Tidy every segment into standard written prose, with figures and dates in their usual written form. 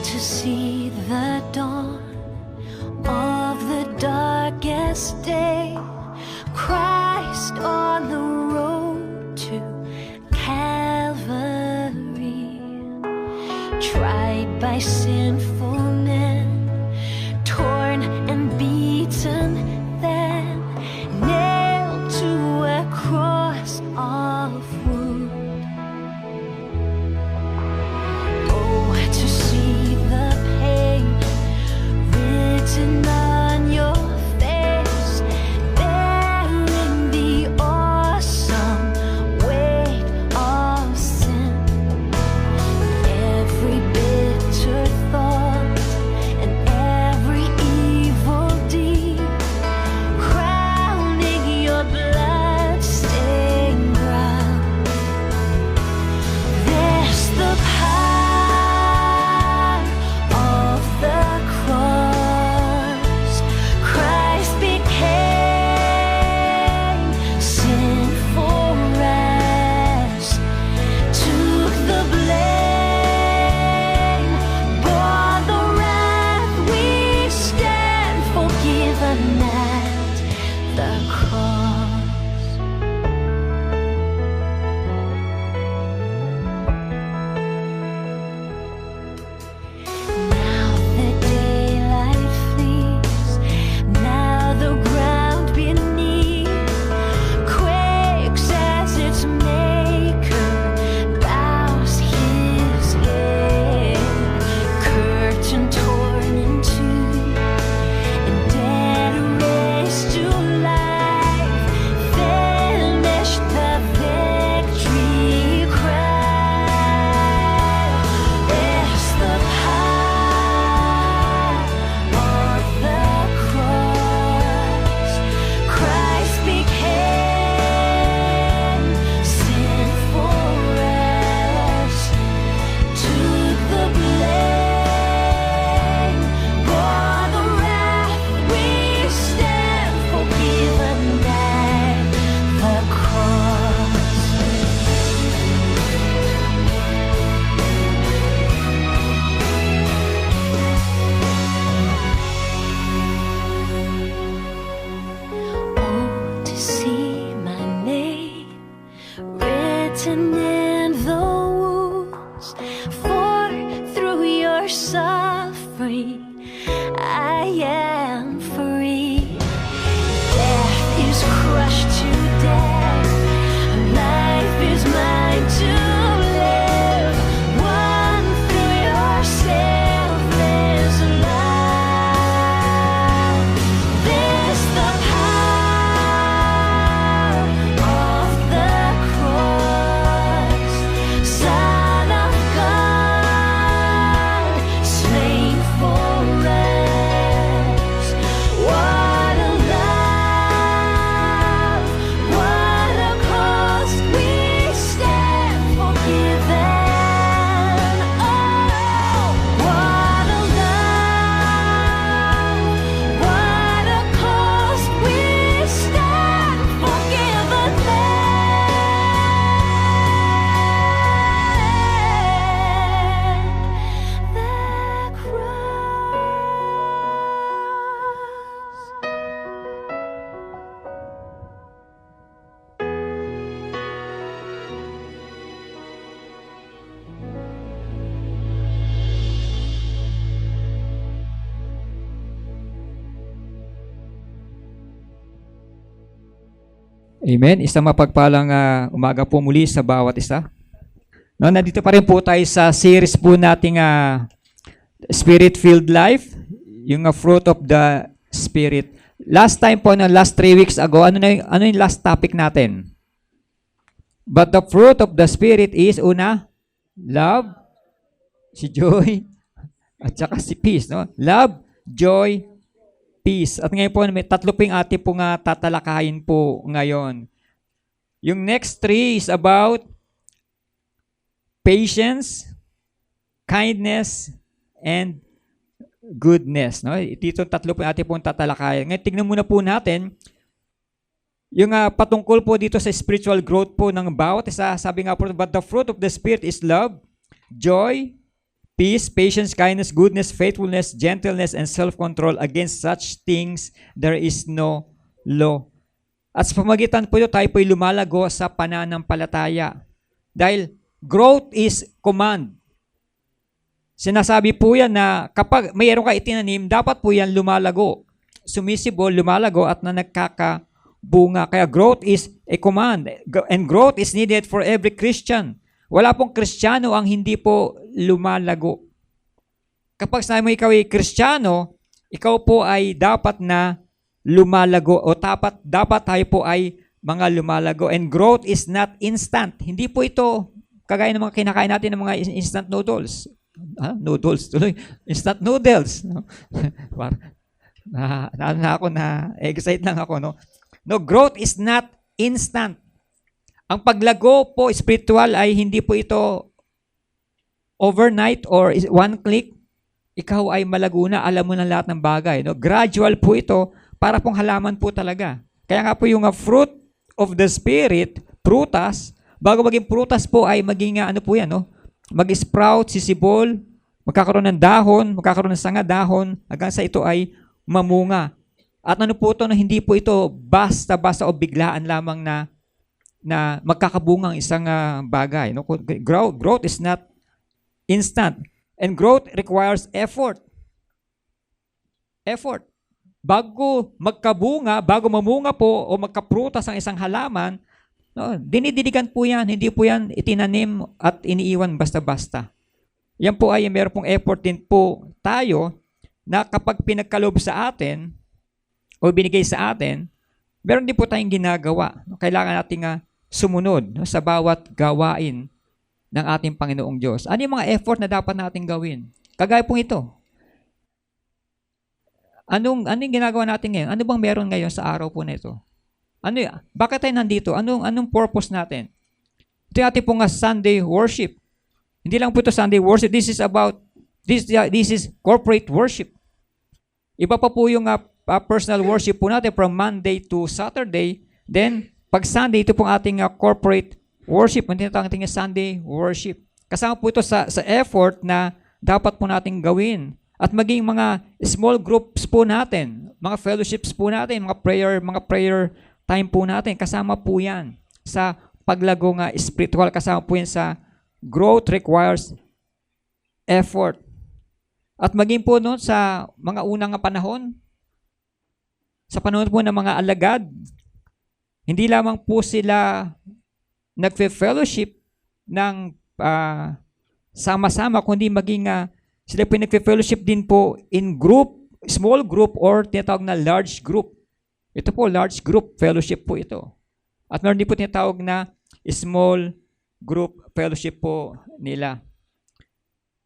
to see the dawn of the darkest day, Christ on the road to Calvary, tried by sinful men, torn and beaten, then nailed to a cross of wood. Oh, to see the pain written on your face, bearing the awesome weight of sin, every bitter thought and every evil deed, crowning your blood-stained brow. There's the power of the cross. Christ became sin for us, took the blame, bore the wrath. We stand forgiven at the cross. Now the daylight flees, now the ground beneath quakes as its maker bows his head. Curtain torn in two, and dead raised to life, finished the victory cry. There's the power of the cross. Christ became sin for us, took the blame, bore the wrath. We stand forgiven at the cross. Oh, to see my name written in the wounds, for through your suffering I am free. Death is crushed to death, life is mine to live. One through your selfless love. There's the power of the cross. Son of God, slain for us. What a love, what a cost. We stand forgiven. Oh, what a love, what a cost. We stand forgiven at the cross. Amen. Isang mapagpalang umaga po muli sa bawat isa. No, nandito pa rin po tayo sa series po nating Spirit-Filled Life, yung fruit of the Spirit. Last time po, last 3 weeks ago, ano yung last topic natin? But the fruit of the Spirit is, una, love, si joy, at saka si peace. No? Love, joy, peace. At ngayon po, may tatlo po yung ating pong tatalakayin po ngayon. Yung next 3 is about patience, kindness, and goodness. No? Dito tatlo po yung ating pong tatalakayan. Ngayon, tignan muna po natin yung patungkol po dito sa spiritual growth po ng bawat isa. Sabi nga po, but the fruit of the Spirit is love, joy, peace, patience, kindness, goodness, faithfulness, gentleness, and self-control. Against such things, there is no law. At sa pamagitan po ito, tayo po'y lumalago sa pananampalataya. Dahil growth is command. Sinasabi po yan na kapag mayroon ka itinanim, dapat po yan lumalago. Sumisibol, lumalago at na nagkakabunga. Kaya growth is a command. And growth is needed for every Christian. Wala pong Kristiyano ang hindi po lumalago. Kapag sinabi mo ikaw ay Kristiyano, ikaw po ay dapat na lumalago o dapat tayo po ay mga lumalago. And growth is not instant. Hindi po ito kagaya ng mga kinakain natin ng mga instant noodles. Noodles tuloy. Instant noodles. No? Na-excite lang ako. No, growth is not instant. Ang paglago po spiritual ay hindi po ito overnight or one click. Ikaw ay malago na, alam mo na lahat ng bagay. No? Gradual po ito para pong halaman po talaga. Kaya nga po yung fruit of the Spirit, prutas, bago maging prutas po ay maging ano po yan, no? Mag-sprout, sisibol, magkakaroon ng dahon, magkakaroon ng sanga dahon, hanggang sa ito ay mamunga. At ano po ito, no? Hindi po ito basta-basta o biglaan lamang na magkakabungang isang bagay. No? Growth is not instant. And growth requires effort. Effort. Bago magkabunga, bago mamunga po o magkaprutas ang isang halaman, no, dinididigan po yan. Hindi po yan itinanim at iniiwan basta-basta. Yan po ay meron pong effort din po tayo na kapag pinagkaloob sa atin o binigay sa atin, meron din po tayong ginagawa. Kailangan nating sumunod sa bawat gawain ng ating Panginoong Diyos. Ano yung mga effort na dapat nating gawin? Kagaya pong ito. Anong ginagawa natin ngayon? Ano bang meron ngayon sa araw po na ito? Bakit tayo nandito? Anong purpose natin? Ito yung ating pong Sunday worship. Hindi lang po ito Sunday worship. This is corporate worship. Iba pa po yung personal worship po natin from Monday to Saturday. Then, pag Sunday, ito pong ating corporate worship. Hindi ito ang ating Sunday worship. Kasama po ito sa effort na dapat po natin gawin. At maging mga small groups po natin, mga fellowships po natin, mga prayer time po natin. Kasama po yan sa paglago nga spiritual. Kasama po yan sa growth requires effort. At maging po noon sa mga unang panahon, sa panahon po ng mga alagad, hindi lamang po sila nagfe-fellowship ng sama-sama, kundi maging sila po nagfe-fellowship din po in group, small group, or tinatawag na large group. Ito po, large group fellowship po ito. At meron din po tinatawag na small group fellowship po nila.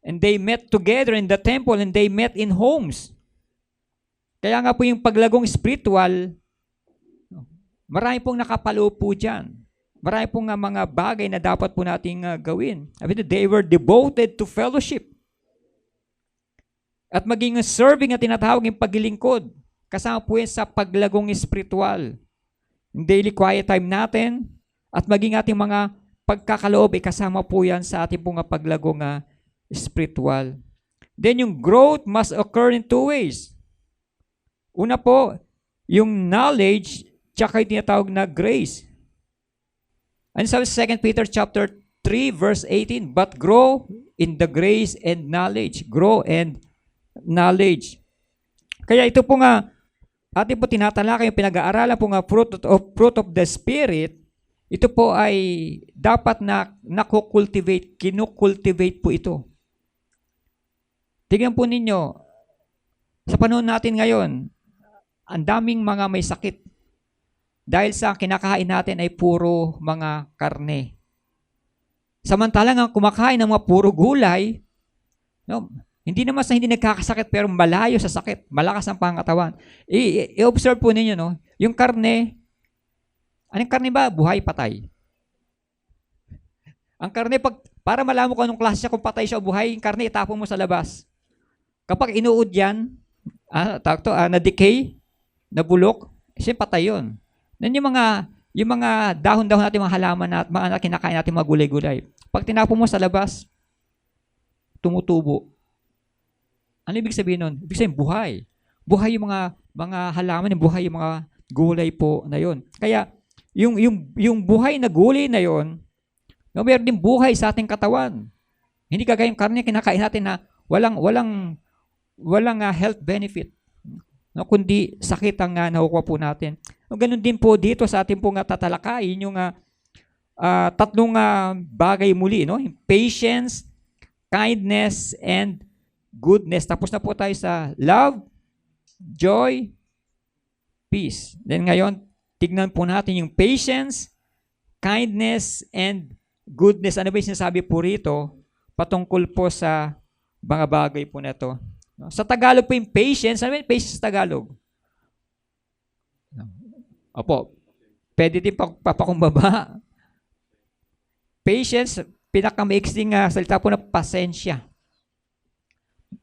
And they met together in the temple and they met in homes. Kaya nga po yung paglagong spiritual, marami pong nakapaloob po dyan. Marami pong mga bagay na dapat po nating gawin. They were devoted to fellowship. At maging serving at tinatawag yung paglilingkod. Kasama po yan sa paglagong spiritual. Yung daily quiet time natin at maging ating mga pagkakaloob ay kasama po yan sa ating pong paglagong spiritual. Then yung growth must occur in two ways. Una po, yung knowledge tsaka yung tinatawag na grace. And sa 2 Peter chapter 3 verse 18, but grow in the grace and knowledge. Grow and knowledge. Kaya ito po nga, ating po tinatalakay yung pinag-aaralan po nga fruit of the Spirit, ito po ay dapat na nakukultivate, kinukultivate po ito. Tingnan po ninyo, sa panahon natin ngayon, ang daming mga may sakit. Dahil sa kinakain natin ay puro mga karne. Samantalang ang kumakain ng mga puro gulay, no, hindi naman sa hindi nagkakasakit pero malayo sa sakit. Malakas ang pangatawan. I-observe po ninyo, no? Yung karne, anong karne ba? Buhay, patay. Ang karne, para malaman ko anong klase siya, kung patay siya o buhay, yung karne itapon mo sa labas. Kapag inuud yan, na-decay, nabulok, siya patay yun. Then yung mga dahon-dahon natin, mga halaman natin, mga kinakain natin, mga gulay-gulay. Pag tinapon mo sa labas, tumutubo. Ano ibig sabihin nun? Ibig sabihin buhay. Buhay yung mga halaman, buhay yung mga gulay po na yon. Kaya yung buhay na gulay na yon, no, meron din buhay sa ating katawan. Hindi kagaya yung karne kinakain natin na walang health benefit. No, kundi sakit ang nakukuha po natin. No, ganun din po dito sa ating pong tatalakayin yung tatlong bagay muli, no? Patience, kindness, and goodness. Tapos na po tayo sa love, joy, peace. Then ngayon, tignan po natin yung patience, kindness, and goodness. Ano ba yung sinasabi po rito patungkol po sa mga bagay po na ito? Sa Tagalog po yung patience. Ano ba yung patience sa Tagalog? Opo, pwede din papakumbaba. Patience, pinakamaiksing salita po na pasensya.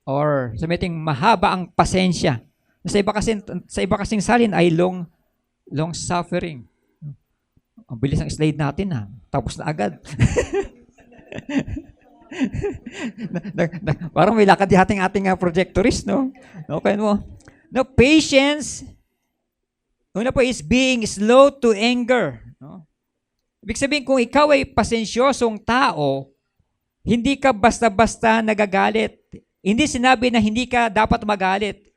Or sabihin mahaba ang pasensya. Sa iba kasing salin ay long suffering. Ang bilis ng slide natin tapos na agad. Parang may lakad yung ating projectorist, no? Okay mo. No, patience, una po is being slow to anger. No? Ibig sabihin, kung ikaw ay pasensyosong tao, hindi ka basta-basta nagagalit. Hindi sinabi na hindi ka dapat magalit,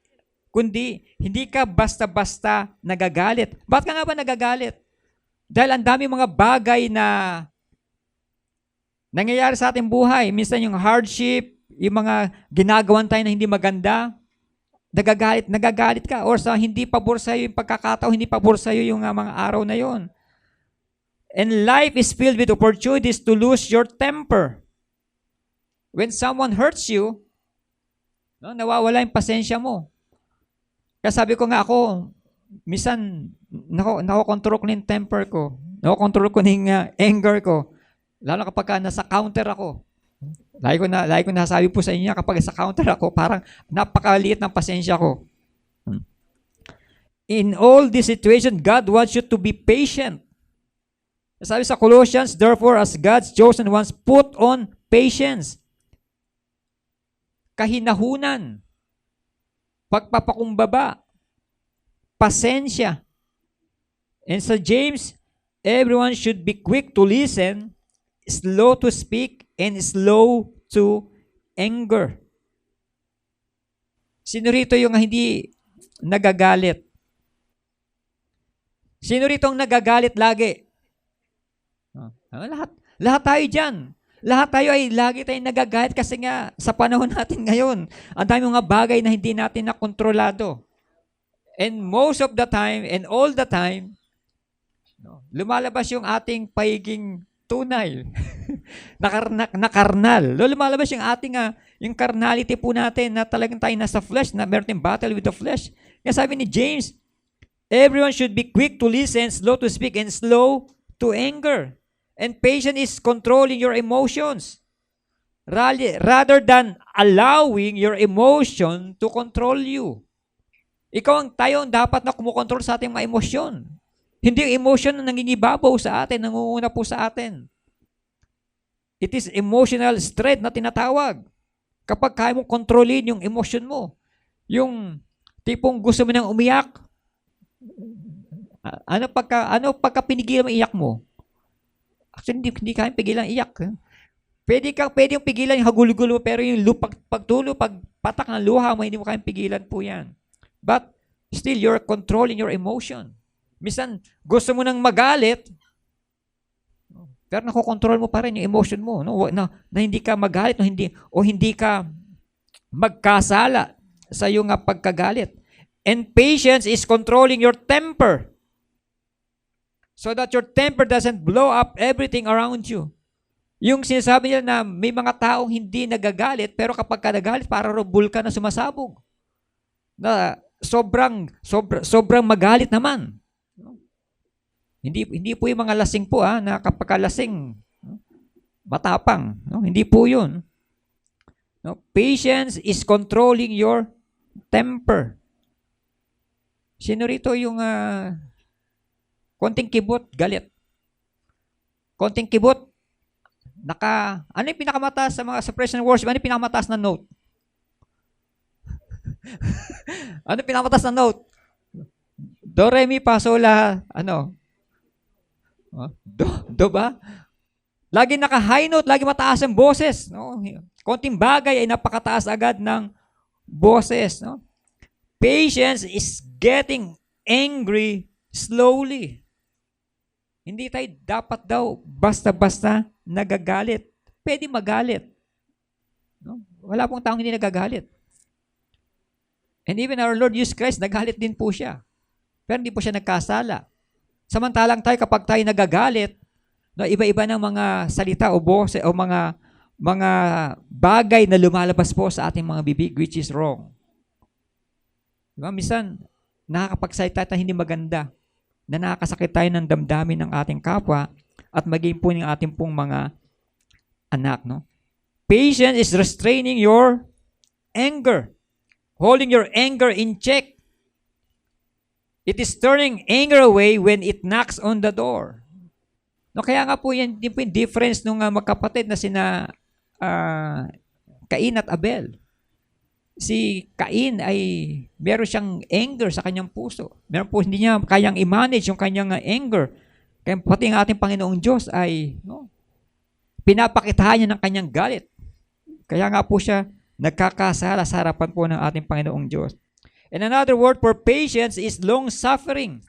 kundi hindi ka basta-basta nagagalit. Bakit ka nga ba nagagalit? Dahil ang dami mga bagay na nangyayari sa ating buhay. Minsan yung hardship, yung mga ginagawan tayo na hindi maganda, nagagalit ka. Or sa hindi pabor sa'yo yung pagkakataon, hindi pabor sa'yo yung mga araw na yon. And life is filled with opportunities to lose your temper. When someone hurts you, no, nawawala yung pasensya mo. Kaya sabi ko nga ako, minsan, nakokontrol ko yung temper ko. Nakokontrol ko yung anger ko. Lalo kapag nasa counter ako. Lagi ko nasabi po sa inyo, kapag sa counter ako, parang napakaliit ng pasensya ko. In all this situation, God wants you to be patient. Sabi sa Colossians, therefore, as God's chosen ones, put on patience. Kahinahunan, pagpapakumbaba, pasensya. And sa James, everyone should be quick to listen, slow to speak, and slow to anger. Sino rito yung hindi nagagalit? Sino rito ang nagagalit lagi? Lahat tayo dyan. Lahat tayo ay lagi tayong nagagalit kasi nga sa panahon natin ngayon, ang dami mga bagay na hindi natin nakontrolado. And most of the time, and all the time, lumalabas yung ating pagiging tunay. Nakarnal. Lumalabas yung ating, yung carnality po natin na talagang tayo nasa flesh, na meron tayong battle with the flesh. Kaya sabi ni James, everyone should be quick to listen, slow to speak, and slow to anger. And patience is controlling your emotions rather than allowing your emotion to control you. Tayo ang dapat na kumukontrol sa ating mga emosyon. Hindi yung emotion na nangingibabaw sa atin, nangunguna po sa atin. It is emotional strength na tinatawag. Kapag kaya mong kontrolin yung emotion mo, yung tipong gusto mo nang umiyak, ano pagka pinigilan mo iyak mo? Actually, hindi kayang pigilan iyak. Pwede yung pigilan yung hagulgulo, pero yung pagtulo, pagpatak ng luha mo, hindi mo kayang pigilan po yan. But still, you're controlling your emotion. Minsan, gusto mo nang magalit, pero nakokontrol mo pa rin yung emotion mo. No? Na hindi ka magalit o hindi ka magkasala sa iyong pagkagalit. And patience is controlling your temper, so that your temper doesn't blow up everything around you. Yung sinasabi nila na may mga taong hindi nagagalit, pero kapag ka nagalit, para bulkan na sumasabog. Na sobrang magalit naman. Hindi po yung mga lasing po na kapag lasing, matapang. No? Hindi po yun. No? Patience is controlling your temper. Sino rito yung konting kibot, galit? Konting kibot, Ano yung pinakamataas sa praise and worship? Ano yung pinakamataas na note? Ano yung pinakamataas na note? Do, re, mi, fa, sol, la, ano? Do ba? Lagi naka-high note, lagi mataas ang boses. No? Konting bagay ay napakataas agad ng boses. No? Patience is getting angry slowly. Hindi tayo dapat daw basta-basta nagagalit. Pwede magalit. No? Wala pong taong hindi nagagalit. And even our Lord Jesus Christ, nagalit din po siya. Pero hindi po siya nagkasala. Samantalang tayo, kapag tayo nagagalit, no, iba-iba ng mga salita o boses o mga bagay na lumalabas po sa ating mga bibig, which is wrong. Diba? Minsan, nakakapagsalita tayo hindi maganda, na nakakasakit tayo ng damdamin ng ating kapwa at maging po ng ating pong mga anak. No? Patience is restraining your anger, holding your anger in check. It is turning anger away when it knocks on the door. No, kaya nga po yan, din po yung difference ng magkapatid na sina Cain at Abel. Si Cain ay meron siyang anger sa kanyang puso. Meron po hindi niya kayang i-manage yung kanyang anger. Kaya pati ang ating Panginoong Diyos ay pinapakitahan niya ng kanyang galit. Kaya nga po siya nagkakasala sa harapan po ng ating Panginoong Diyos. And another word for patience is long-suffering.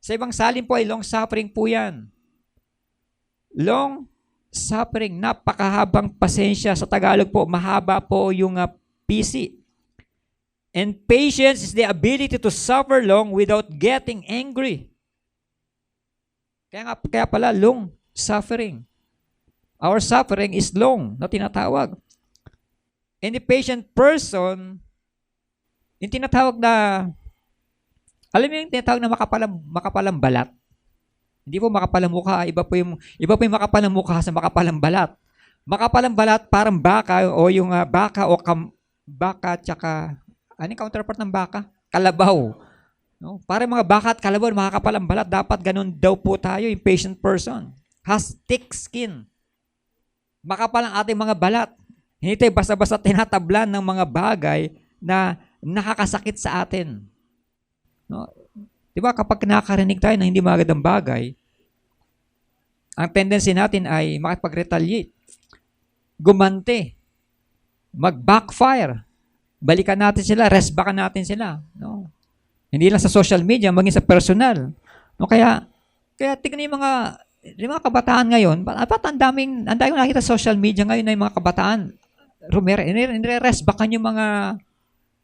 Sa ibang salin po ay long-suffering po yan. Long-suffering, napakahabang pasensya. Sa Tagalog po, mahaba po yung PC. And patience is the ability to suffer long without getting angry. Kaya pala, long-suffering. Our suffering is long, na tinatawag. And the patient person, yung tinatawag na, alam mo yung tinatawag na makapalang balat? Hindi po makapalang mukha, iba po yung makapalang mukha sa makapalang balat. Makapalang balat parang baka o yung baka o baka tsaka, ano yung counterpart ng baka? Kalabaw. No? Parang mga baka at kalabaw, makakapalang balat, dapat ganun daw po tayo, yung patient person. Has thick skin. Makapal ang ating mga balat. Hindi tayo basta-basta tinatablan ng mga bagay na nakakasakit sa atin. No? Diba kapag nakakarinig tayo ng hindi magandang bagay, ang tendency natin ay makipag-retaliate, gumante, mag-backfire, balikan natin sila, resbackan natin sila. No? Hindi lang sa social media, maging sa personal. No? Kaya tignan yung mga kabataan ngayon, ba't ang daming nakita sa social media ngayon na yung mga kabataan, nire-resbackan yung mga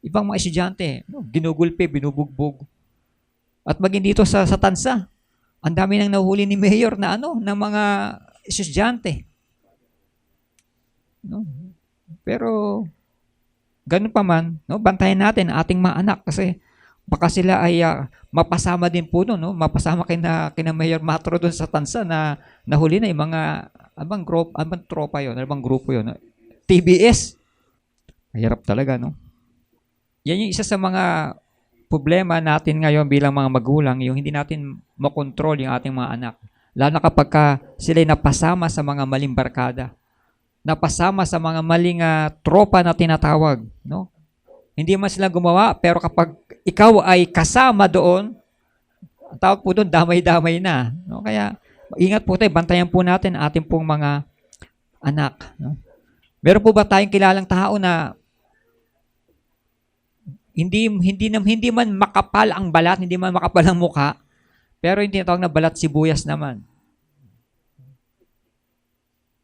ibang mga estudyante, ginugulpi, binubugbog. At maging dito sa Tansa, ang dami nang nahuhuli ni Mayor na ng mga estudyante. No? Pero ganun pa man, bantayan natin ang ating mga anak kasi baka sila ay mapasama din po doon, mapasama kina Mayor Matro doon sa Tansa na nahuli na yung mga abang tropa yun, abang grupo yun, TBS. Mahirap talaga, no? Yan yung isa sa mga problema natin ngayon bilang mga magulang, yung hindi natin makontrol yung ating mga anak. Lalo na kapag sila'y napasama sa mga maling barkada, napasama sa mga maling tropa na tinatawag. No? Hindi man sila gumawa, pero kapag ikaw ay kasama doon, ang tawag po doon, damay-damay na. No? Kaya ingat po tayo, bantayan po natin ating pong mga anak. No? Meron po ba tayong kilalang tao na hindi man makapal ang balat, hindi man makapal ang mukha, pero yung tinatawag na balat sibuyas naman.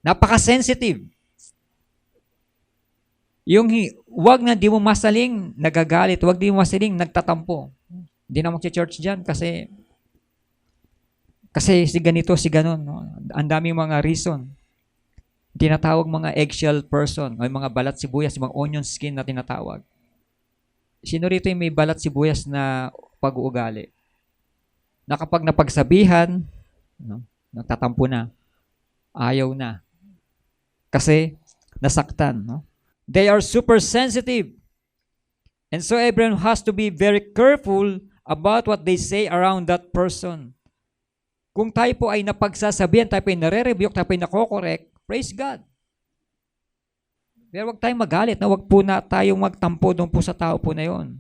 Napaka-sensitive. Yung wag na di mo masaling nagagalit, wag di mo masaling nagtatampo. Hindi na mag-church dyan kasi si ganito, si ganon. No? Ang daming mga reason. Tinatawag mga eggshell person, o mga balat sibuyas, mga onion skin na tinatawag. Sino rito yung may balat sibuyas na pag-uugali? Na kapag napagsabihan, nagtatampo na. Ayaw na. Kasi nasaktan. No? They are super sensitive. And so everyone has to be very careful about what they say around that person. Kung tayo po ay napagsasabihan, tayo po ay nare-rebuke, tayo po ay nako-correct, praise God. Pero huwag tayong magalit, na huwag po na tayong magtampo doon po sa tao po na yon.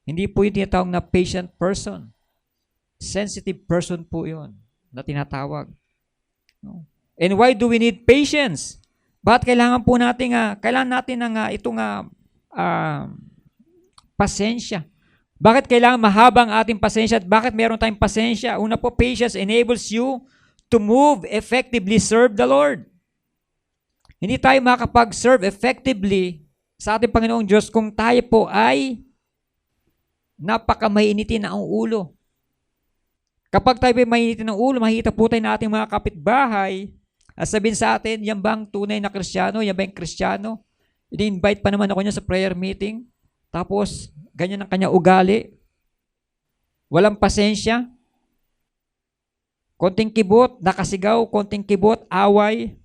Hindi po yung tinatawag na patient person. Sensitive person po yon na tinatawag. No? And why do we need patience? Bakit kailangan po natin ng itong pasensya? Bakit kailangan mahabang ating pasensya at bakit meron tayong pasensya? Una po, patience enables you to move effectively, serve the Lord. Hindi tayo makapag-serve effectively sa ating Panginoong Diyos kung tayo po ay napakamainitin na ang ulo. Kapag tayo ay mainitin ng ulo, makikita po tayo na ating mga kapitbahay at sabihin sa atin, yan bang tunay na Kristiyano? Yan ba yung Kristiyano? I-invite pa naman ako niya sa prayer meeting. Tapos, ganyan ang kanya ugali. Walang pasensya. Konting kibot, nakasigaw, konting kibot, away.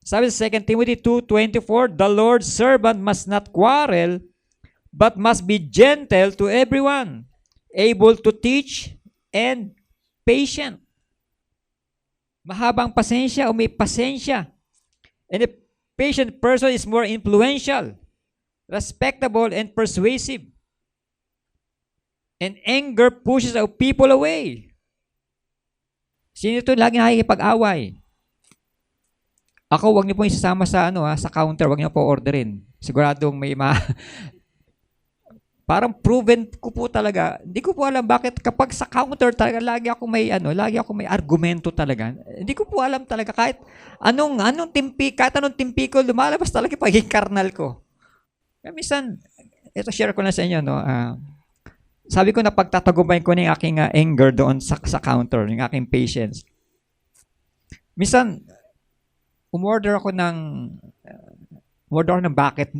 Sabi sa 2 Timothy 2:24, the Lord's servant must not quarrel, but must be gentle to everyone, able to teach, and patient. Mahabang pasensya o may pasensya. And a patient person is more influential, respectable, and persuasive. And anger pushes our people away. Sino ito lagi nakikipag-away? Ako, wag niyo po isasama sa sa counter, wag niyo po orderin. Siguradong may parang proven ko po talaga. Hindi ko po alam bakit kapag sa counter talaga lagi ako may argumento talaga. Hindi ko po alam talaga kahit anong timpi ko lumalabas talaga pagiging karnal ko. Kaya minsan, ito share ko na sa inyo, sabi ko na pagtatagumpayan ko na yung aking anger doon sa counter, yung aking patience. Minsan, umorder ako ng bucket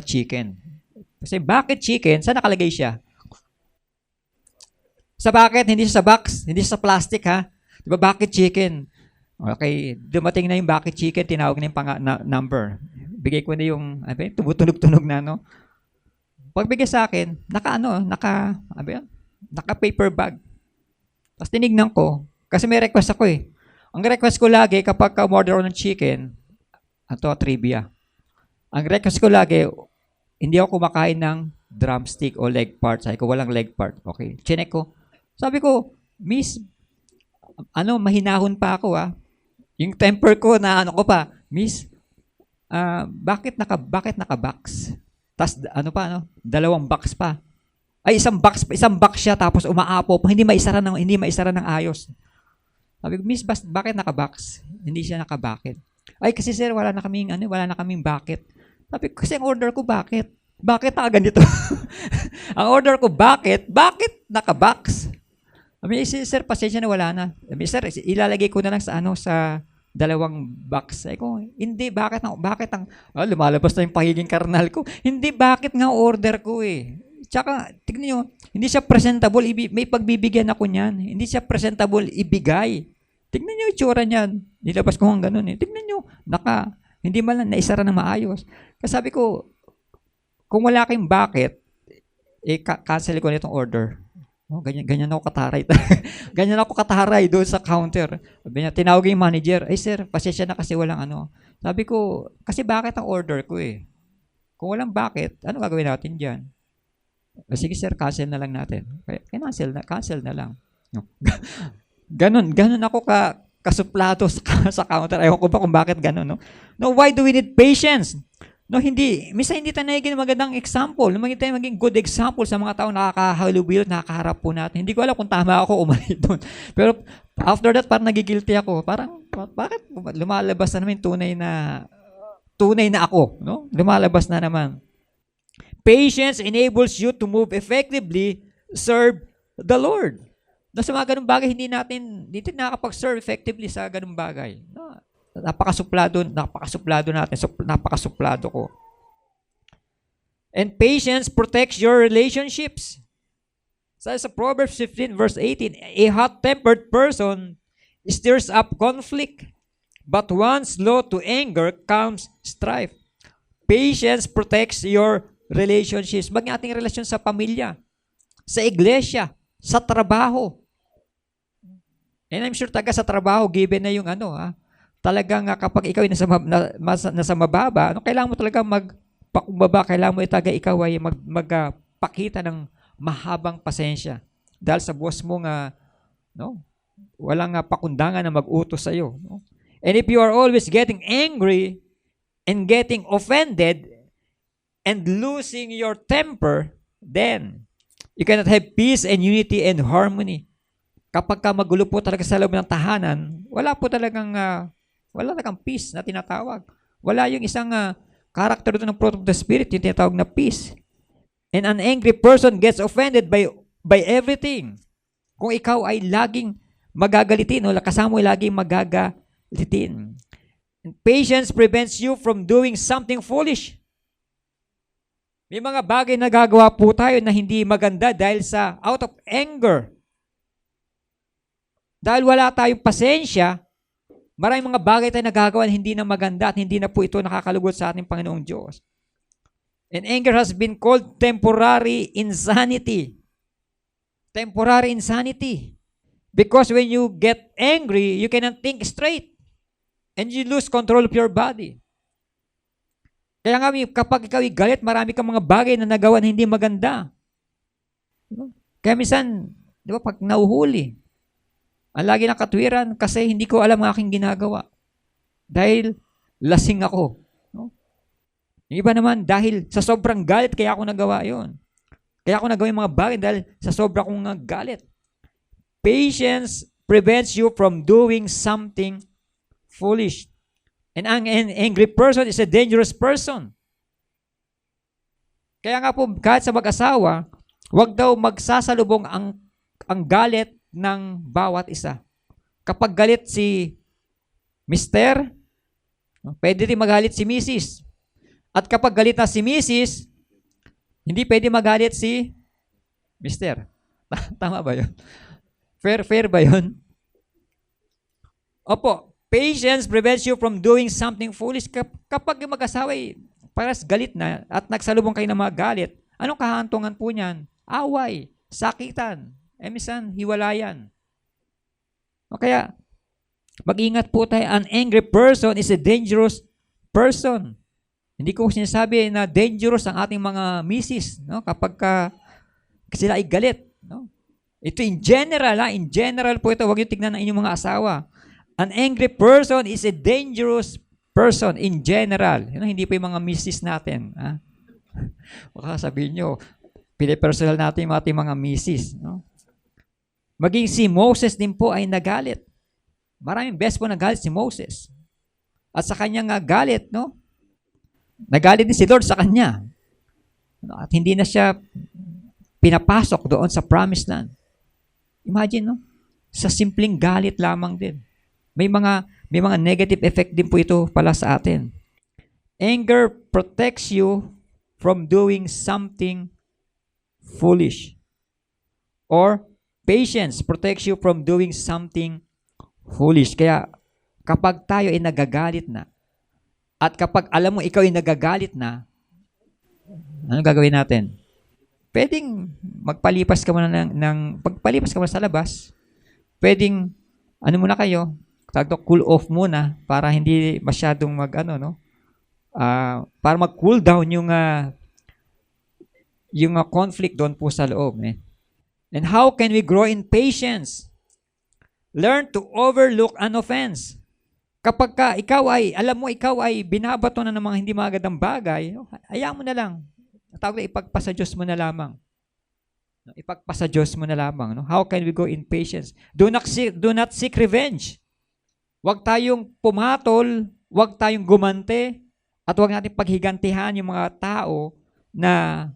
chicken. Kasi bucket chicken, saan nakalagay siya? Sa bucket, hindi siya sa box, hindi siya sa plastic ha. Di ba bucket chicken? Okay, dumating na yung bucket chicken, tinawag na yung number. Bigay ko na yung, tumutunog-tunog na, Pagbigay sa akin, naka paper bag. Tapos tinignan ko, kasi may request ako eh. Ang request ko lagi kapag ka-order ako ng chicken, trivia. Ang request ko lagi, hindi ako kumakain ng drumstick o leg part. Sabi ko, walang leg part. Okay, chinek ko. Sabi ko, Miss, mahinahon pa ako Yung temper ko na Miss, bakit naka-box? Tas dalawang box pa. Ay, isang box siya tapos umaapo pa, hindi maisara ng ayos. Sabi ko, Miss, bakit naka-box? Hindi siya naka-bucket. Ay, kasi sir, wala na kaming bucket. Sabi ko, kasi ang order ko bucket. Bakit ganito? Ang order ko bucket naka-box. Sabi, sir, pasensya na wala na. Sabi, sir, ilalagay ko na lang sa dalawang box. Ay ko, hindi, bakit lumalabas na yung pagiging karnal ko. Hindi, bakit nga order ko eh. Tsaka, tignan nyo, hindi siya presentable, may pagbibigyan ako niyan. Hindi siya presentable, ibigay. Tignan nyo yung tsura niyan. Nilabas ko hanggang ganun eh. Tignan nyo, hindi man lang naisara na maayos. Kasi sabi ko, kung wala kayong bucket, cancel ko na itong order. Ganyan ako kataray. Ganyan ako kataray doon sa counter. Sabi niya, tinawag yung manager, ay sir, pasensya na kasi walang Sabi ko, kasi bakit ang order ko eh? Kung walang bakit, ano gagawin natin dyan? Sige sir, cancel na lang natin. Cancel na lang. Ganon ako kasuplado sa counter. Ayaw ko ba kung bakit ganon, No, why do we need patience? Minsan hindi tayo naging magandang example. Hindi tayo maging good example sa mga tao nakakahalubilo, nakakaharap po natin. Hindi ko alam kung tama ako o mali doon. Pero after that, parang nagigilty ako. Parang, bakit lumalabas na naman tunay na ako, Lumalabas na naman. Patience enables you to move effectively, serve the Lord. Sa mga ganung bagay, hindi natin nakakapag-serve effectively sa ganung bagay. Napakasuplado natin. Napakasuplado ko. And patience protects your relationships. Sa Proverbs 15 verse 18, a hot-tempered person stirs up conflict, but one slow to anger calms strife. Patience protects your relationships. Maging ating relasyon sa pamilya, sa iglesia, sa trabaho. And I'm sure taga sa trabaho, given na yung talagang kapag ikaw ay nasa mababa, kailangan mo talaga magpakumbaba, kailangan mo ikaw ay magpakita ng mahabang pasensya. Dahil sa boss mo walang pakundangan na mag-utos sa iyo. No? And if you are always getting angry and getting offended and losing your temper, then you cannot have peace and unity and harmony. Kapag ka magulo po talaga sa loob ng tahanan, wala talagang peace na tinatawag. Wala yung isang character doon ng fruit of the Spirit, yung tinatawag na peace. And an angry person gets offended by everything. Kung ikaw ay laging magagalitin, kasama mo ay laging magagalitin. And patience prevents you from doing something foolish. May mga bagay na gagawa po tayo na hindi maganda dahil sa out of anger. Dahil wala tayong pasensya, maraming mga bagay tayo nagagawa na hindi na maganda at hindi na po ito nakakalugod sa ating Panginoong Diyos. And anger has been called temporary insanity. Temporary insanity. Because when you get angry, you cannot think straight. And you lose control of your body. Kaya nga, kapag ikaw galit, marami kang mga bagay na nagawa na hindi maganda. Kaya minsan, di ba, pag nauhuli, ang lagi ng katwiran kasi hindi ko alam ang aking ginagawa. Dahil lasing ako. No? Yung iba naman, dahil sa sobrang galit, kaya ako nagawa yon. Kaya ako nagawa yung mga bagay dahil sa sobrang kong galit. Patience prevents you from doing something foolish. And an angry person is a dangerous person. Kaya nga po, kahit sa mag-asawa, wag daw magsasalubong ang galit ng bawat isa. Kapag galit si Mister, pwede rin magalit si Mrs. At kapag galit na si Mrs., hindi pwede magalit si Mister. Tama ba yun? Fair ba yun? Opo, patience prevents you from doing something foolish. Kapag yung mag-asawa paras galit na at nagsalubong kayo ng mga galit, anong kahantungan po niyan? Away, sakitan, minsan hiwalayan. O kaya, mag-ingat po tayo. An angry person is a dangerous person. Hindi ko sinasabi na dangerous ang ating mga misis, no? Kapag sila ay galit. No? Ito in general po ito. Huwag yung tignan ng inyong mga asawa. An angry person is a dangerous person in general. Hindi pa yung mga misis natin. Baka sabihin nyo, pinipersonal natin yung ating mga misis. No? Maging si Moses din po ay nagalit. Maraming beses po nagalit si Moses. At sa kanyang galit, no? Nagalit din si Lord sa kanya. At hindi na siya pinapasok doon sa promised land. Imagine, no? Sa simpleng galit lamang din. May mga negative effect din po ito pala sa atin. Anger protects you from doing something foolish. Or patience protects you from doing something foolish. Kaya kapag tayo ay nagagalit na, at kapag alam mo ikaw ay nagagalit na, ano gagawin natin? Pwedeng magpalipas ka muna pagpalipas ka muna sa labas. Pwedeng, muna kayo, cool off muna para hindi masyadong para mag-cool down yung conflict doon po sa loob. And how can we grow in patience? Learn to overlook an offense. Kapag ikaw ay binabato na ng mga hindi magandang bagay, hayaan mo na lang. Tawag na ipagpasa Diyos mo na lamang. Ipagpasa Diyos mo na lamang. No? How can we go in patience? Do not seek revenge. Huwag tayong pumatol, huwag tayong gumante, at huwag natin paghigantihan yung mga tao na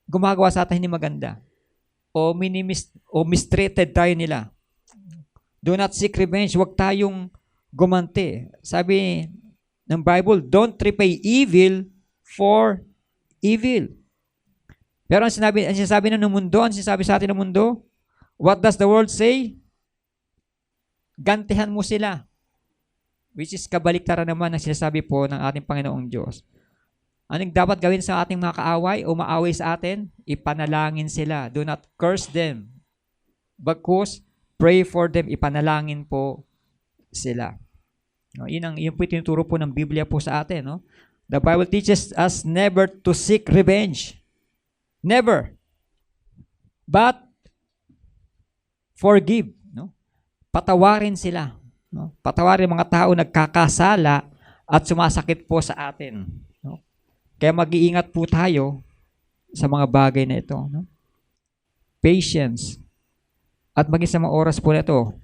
gumagawa sa atin hindi maganda. O mistreated tayo nila. Do not seek revenge. Huwag tayong gumante. Sabi ng Bible, don't repay evil for evil. Pero ang sinasabi ng mundo, ang sinasabi sa atin ng mundo, what does the world say? Gantihan mo sila. Which is kabaliktaran naman ng sinasabi po ng ating Panginoong Diyos. Anong dapat gawin sa ating mga kaaway o maaway sa atin? Ipanalangin sila. Do not curse them. Bagkus, pray for them, ipanalangin po sila. No, yun po tinuturo po ng Biblia po sa atin. No? The Bible teaches us never to seek revenge. Never. But forgive. No? Patawarin sila. No? Patawarin mga tao nagkakasala at sumasakit po sa atin. No? Kaya mag-iingat po tayo sa mga bagay na ito. No? Patience. At maging sa mga oras po na ito.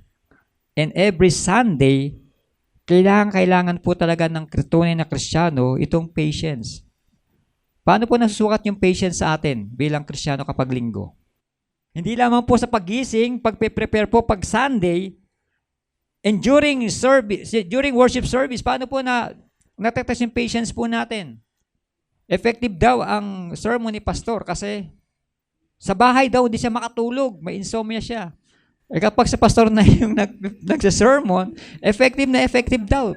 And every Sunday, kailangan po talaga ng tunay na Kristiyano itong patience. Paano po nasusukat yung patience sa atin bilang Kristiyano kapag linggo? Hindi lamang po sa paggising, pagpe-prepare po pag Sunday, and during worship service, paano po natetest yung patience po natin? Effective daw ang sermon ni pastor kasi sa bahay daw hindi siya makatulog, may insomnia siya. Kapag sa pastor na yung nagsa-sermon, effective daw.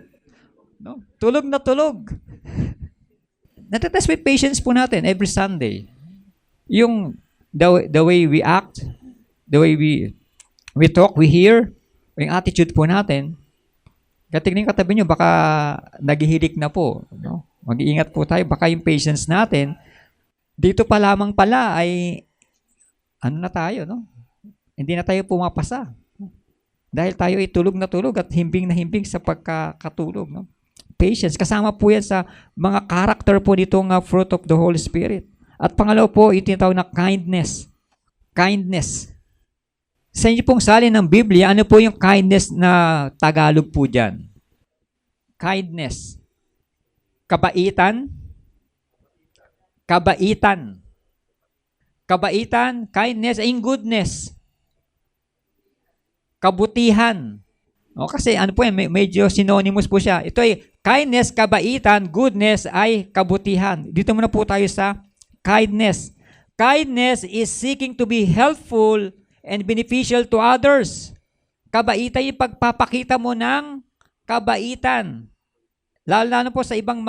No? Tulog na tulog. Natetest with patience po natin every Sunday. Yung the way we act, the way we talk, we hear, yung attitude po natin, katignan katabi nyo, baka naghihilik na po. No? Mag-iingat po tayo. Baka yung patience natin, dito pa lamang pala ay, ano na tayo, no? Hindi na tayo pumapasa. Dahil tayo ay tulog na tulog at himbing na himbing sa pagkakatulog. No? Patience. Kasama po yan sa mga character po nitong fruit of the Holy Spirit. At pangalaw po, yung tinatawag na kindness. Kindness. Sa inyo pong salin ng Biblia, ano po yung kindness na Tagalog po dyan? Kindness. Kabaitan. Kabaitan. Kabaitan, kindness, ay goodness. Kabutihan. O, kasi ano po yan, medyo synonymous po siya. Ito ay kindness, kabaitan, goodness ay kabutihan. Dito muna po tayo sa kindness. Kindness is seeking to be helpful and beneficial to others. Kabaitan yung pagpapakita mo ng kabaitan. Lalo na po sa ibang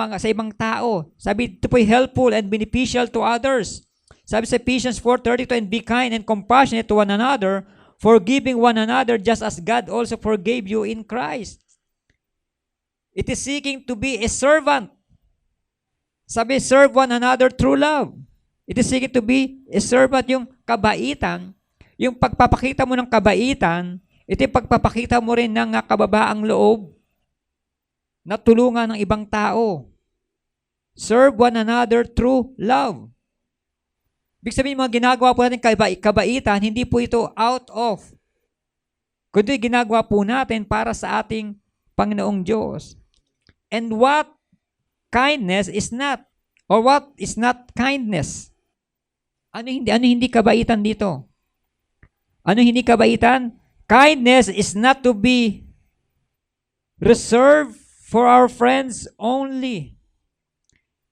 tao. Sabi ito po ay helpful and beneficial to others. Sabi sa Ephesians 4:32, and be kind and compassionate to one another, forgiving one another just as God also forgave you in Christ. It is seeking to be a servant. Sabi, serve one another through love. It is seeking to be a servant. Yung kabaitan, yung pagpapakita mo ng kabaitan, ito yung pagpapakita mo rin ng kababaang loob na tulungan ng ibang tao. Serve one another through love. Ibig sabihin, mga ginagawa po natin kabaitan, hindi po ito out of. Kundi ginagawa po natin para sa ating Panginoong Diyos. And what kindness is not? Or what is not kindness? Ano hindi kabaitan dito? Ano hindi kabaitan? Kindness is not to be reserved for our friends only.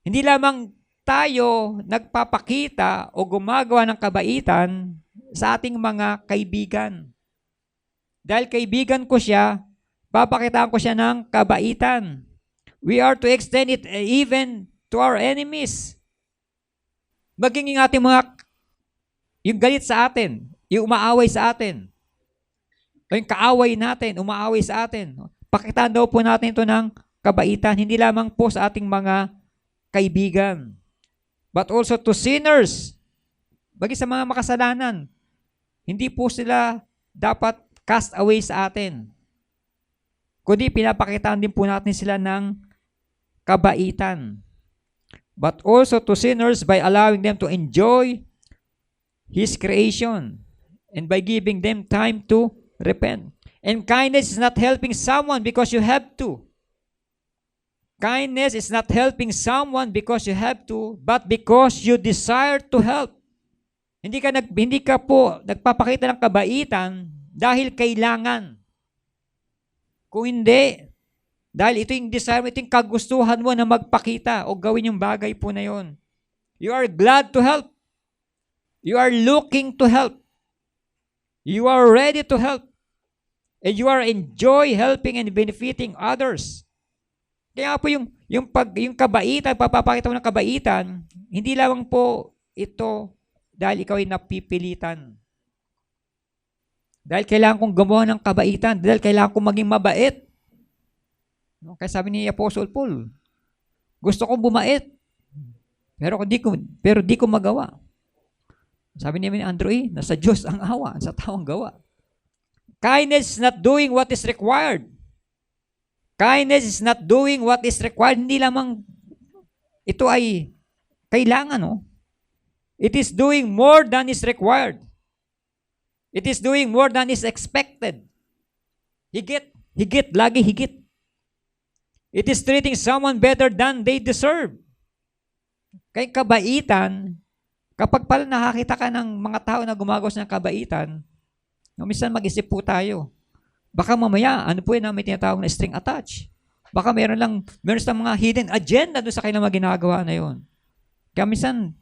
Hindi lamang tayo nagpapakita o gumagawa ng kabaitan sa ating mga kaibigan. Dahil kaibigan ko siya, papakitaan ko siya ng kabaitan. We are to extend it even to our enemies. Maging yung ating yung galit sa atin, yung umaaway sa atin, o yung kaaway natin, umaaway sa atin. Pakitaan daw po natin ito ng kabaitan, hindi lamang po sa ating mga kaibigan, but also to sinners. Bagi sa mga makasalanan, hindi po sila dapat cast away sa atin. Kundi pinapakitaan din po natin sila ng kabaitan. But also to sinners by allowing them to enjoy His creation and by giving them time to repent. And kindness is not helping someone because you have to. Kindness is not helping someone because you have to, but because you desire to help. Hindi ka po nagpapakita ng kabaitan dahil kailangan. Kung hindi, dahil ito yung desire mo, ito yung kagustuhan mo na magpakita o gawin yung bagay po na yon. You are glad to help. You are looking to help. You are ready to help. And you are enjoy helping and benefiting others. Kaya po yung kabaitan, papapakita mo ng kabaitan, hindi lamang po ito dahil ikaw ay napipilitan. Dahil kailangan kong gumawa ng kabaitan. Dahil kailangan kong maging mabait. No? Kaya sabi ni Apostle Paul, gusto kong bumait. Pero di ko magawa. Sabi ni Andrew, nasa Diyos ang awa, sa tao ang gawa. Kindness is not doing what is required. Kindness is not doing what is required. Hindi lamang ito ay kailangan, no? It is doing more than is required. It is doing more than is expected. Higit, lagi higit. It is treating someone better than they deserve. Kaya kabaitan, kapag pala nakakita ka ng mga tao na gumagawa ng kabaitan, minsan mag-isip po tayo. Baka mamaya, ano po yun, may tinatawag na string attach. Baka meron sa mga hidden agenda doon sa kanilang mga ginagawa na yun. Kaya minsan,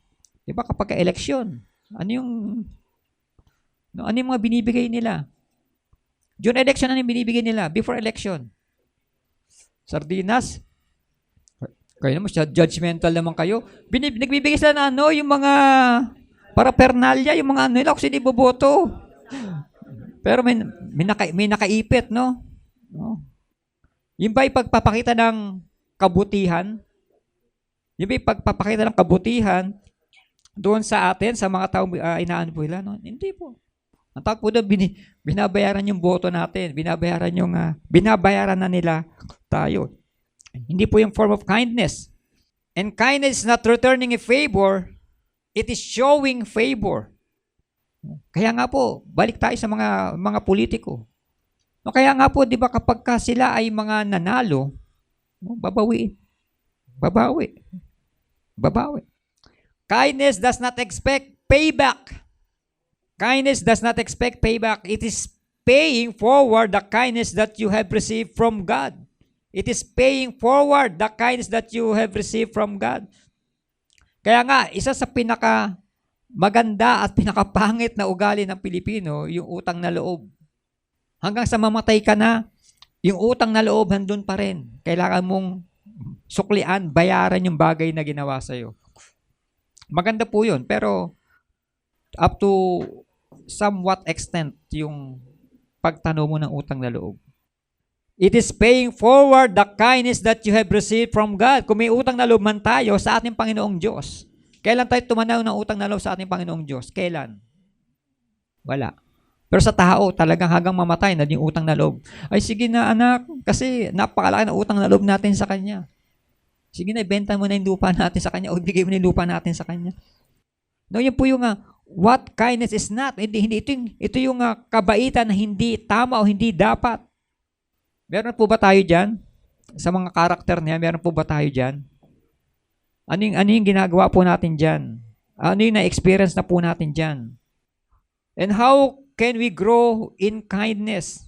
di ba kapag ka-eleksyon, ano yung mga binibigay nila? During election, ano yung binibigay nila? Before election. Sardinas. Kayo naman, judgmental naman kayo. Nagbibigay sila na yung mga paraphernalia, yung mga nila kung sino iboboto. Pero may nakaipit, no? Yung ba pagpapakita ng kabutihan? Yung ba pagpapakita ng kabutihan doon sa atin, sa mga tao inaan po nila? No? Hindi po. Ang tawag po doon, binabayaran yung boto natin. Binabayaran na nila tayo. Hindi po yung form of kindness. And kindness is not returning a favor, it is showing favor. Kaya nga po, balik tayo sa mga politiko. No, kaya nga po, di ba kapag sila ay mga nanalo, babawi. Kindness does not expect payback. Kindness does not expect payback. It is paying forward the kindness that you have received from God. It is paying forward the kindness that you have received from God. Kaya nga, isa sa maganda at pinakapangit na ugali ng Pilipino, yung utang na loob. Hanggang sa mamatay ka na, yung utang na loob handun pa rin. Kailangan mong suklian, bayaran yung bagay na ginawa sa'yo. Maganda po yun, pero up to somewhat extent yung pagtanaw mo ng utang na loob. It is paying forward the kindness that you have received from God. Kung may utang na loob man tayo sa ating Panginoong Diyos, kailan tayo tumanaw ng utang na loob sa ating Panginoong Diyos? Kailan? Wala. Pero sa tao, talagang hanggang mamatay na yung utang na loob. Ay, sige na anak, kasi napakalaki na utang na loob natin sa Kanya. Sige na, ibenta mo na yung lupa natin sa Kanya o ibigay mo na yung lupa natin sa Kanya. No, yun po yung what kindness is not. Ito yung kabaitan na hindi tama o hindi dapat. Meron po ba tayo dyan? Sa mga karakter niya, meron po ba tayo dyan? Ano yung ginagawa po natin dyan? Ano yung na-experience na po natin dyan? And how can we grow in kindness?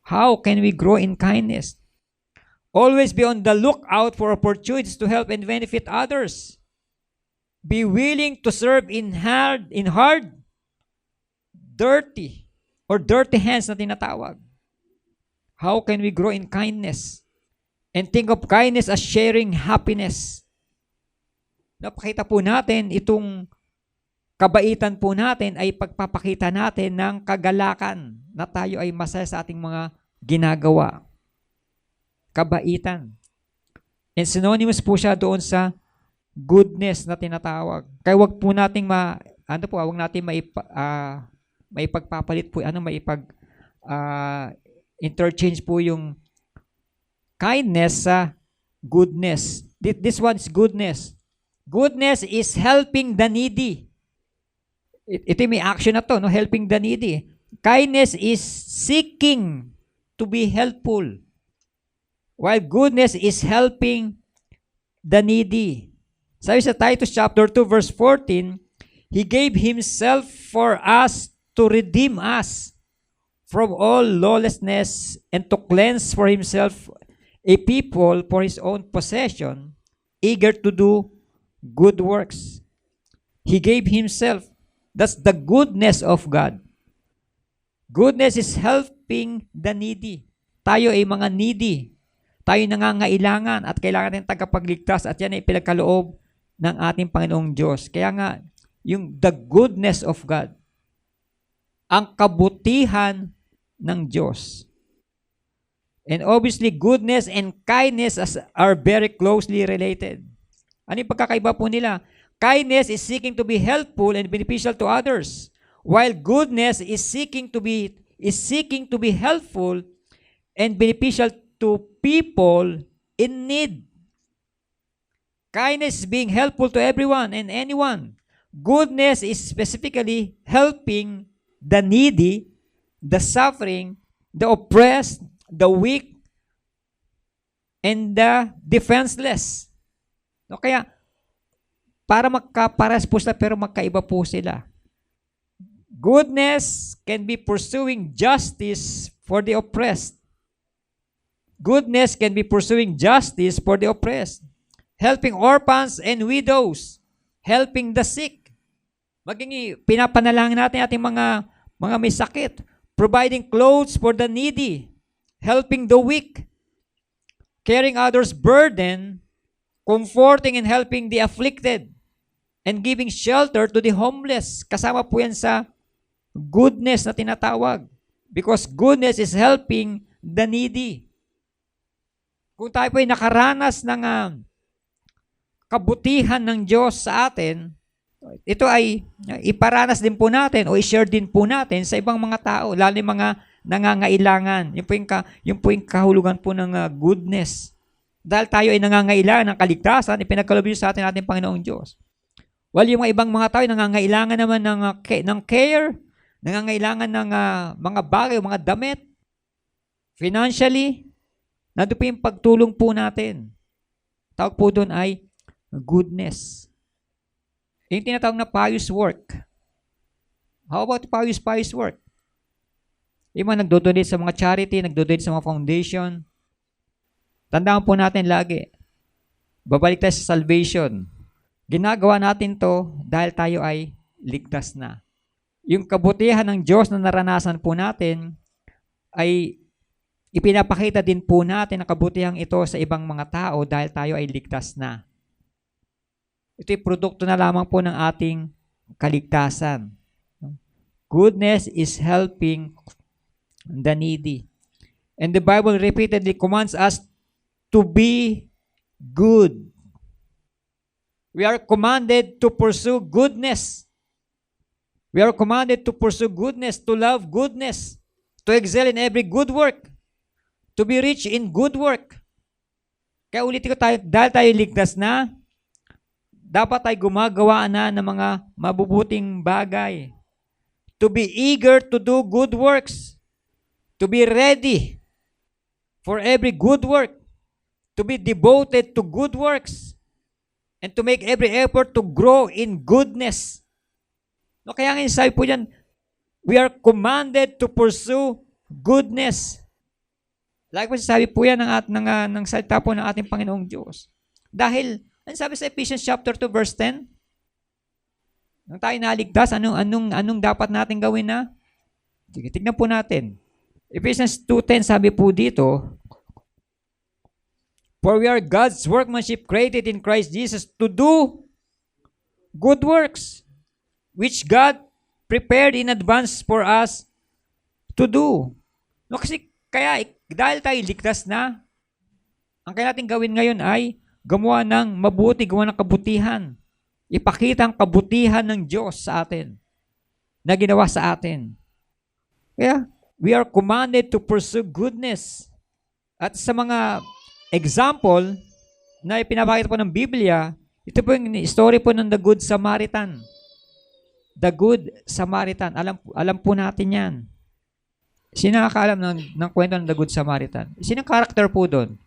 How can we grow in kindness? Always be on the lookout for opportunities to help and benefit others. Be willing to serve in hard, dirty hands na tinatawag. How can we grow in kindness? And think of kindness as sharing happiness. Napakita po natin itong kabaitan po natin ay pagpapakita natin ng kagalakan na tayo ay masaya sa ating mga ginagawa. Kabaitan. And synonymous po siya doon sa goodness na tinatawag. Kaya wag po nating wag natin maipagpapalit po, interchange po yung kindness sa goodness. This one is goodness. Goodness is helping the needy. Ito may action na to, no? Helping the needy. Kindness is seeking to be helpful. While goodness is helping the needy. Sabi sa Titus chapter 2 verse 14, He gave Himself for us to redeem us from all lawlessness and to cleanse for Himself a people for His own possession, eager to do good works. He gave Himself. That's the goodness of God. Goodness is helping the needy. Tayo ay mga needy. Tayo nangangailangan at kailangan natin tagapagligtas at yan ay pinagkaloob ng ating Panginoong Diyos. Kaya nga, yung the goodness of God. ang kabutihan ng Diyos. And obviously, goodness and kindness are very closely related. Ano yung pagkakaiba po nila? Kindness is seeking to be helpful and beneficial to others, while goodness is seeking to be helpful and beneficial to people in need. Kindness is being helpful to everyone and anyone. Goodness is specifically helping the needy, the suffering, the oppressed, the weak, and the defenseless. No, kaya, para magkapares po sila pero magkaiba po sila. Goodness can be pursuing justice for the oppressed. Goodness can be pursuing justice for the oppressed. Helping orphans and widows. Helping the sick. Maging pinapanalangin natin ating mga may sakit. Providing clothes for the needy. Helping the weak. Carrying others' burden. Comforting and helping the afflicted. And giving shelter to the homeless. Kasama po yan sa goodness na tinatawag. Because goodness is helping the needy. Kung tayo po ay nakaranas ng kabutihan ng Diyos sa atin, ito ay iparanas din po natin o i-share din po natin sa ibang mga tao, lalo yung mga nangangailangan. Yung po yung kahulugan po ng goodness. Dahil tayo ay nangangailangan ng kaligtasan, ipinagkaloob sa atin ating Panginoong Diyos. Well, yung mga ibang mga tao ay nangangailangan naman ng care, nangangailangan ng mga bagay, mga damit, financially, nandun po yung pagtulong po natin. Tawag po doon ay goodness. Yung tinatawag na pious work. How about pious work? Yung mga nagdodonate sa mga charity, nagdodonate sa mga foundation. Tandaan po natin lagi, babalik tayo sa salvation. Ginagawa natin to dahil tayo ay ligtas na. Yung kabutihan ng Diyos na naranasan po natin ay ipinapakita din po natin ang kabutihang ito sa ibang mga tao dahil tayo ay ligtas na. Ito'y produkto na lamang po ng ating kaligtasan. Goodness is helping the needy. And the Bible repeatedly commands us to be good. We are commanded to pursue goodness. We are commanded to pursue goodness, to love goodness, to excel in every good work, to be rich in good work. Kaya ulitin ko tayo, dahil tayo ligtas na, dapat tayo gumagawa na ng mga mabubuting bagay. To be eager to do good works. To be ready for every good work. To be devoted to good works. And to make every effort to grow in goodness. No, kaya nga sabi po yan, we are commanded to pursue goodness. Like po sabi po yan ng salita po ng ating Panginoong Diyos. Dahil, ano sabi sa Ephesians chapter 2 verse 10? Nung tayo naligtas, anong dapat natin gawin na? Sige, tignan po natin. Ephesians 2:10 sabi po dito, for we are God's workmanship created in Christ Jesus to do good works, which God prepared in advance for us to do. No, kasi kaya dahil tayo ligtas na, ang kaya natin gawin ngayon ay gumawa ng mabuti, gumawa ng kabutihan. Ipakita ang kabutihan ng Diyos sa atin na ginawa sa atin. Kaya, we are commanded to pursue goodness. At sa mga example na ipinapakita po ng Biblia, ito po yung story po ng The Good Samaritan. The Good Samaritan. Alam po natin yan. Sino nakakaalam ng kwento ng The Good Samaritan? Sino ang karakter po doon?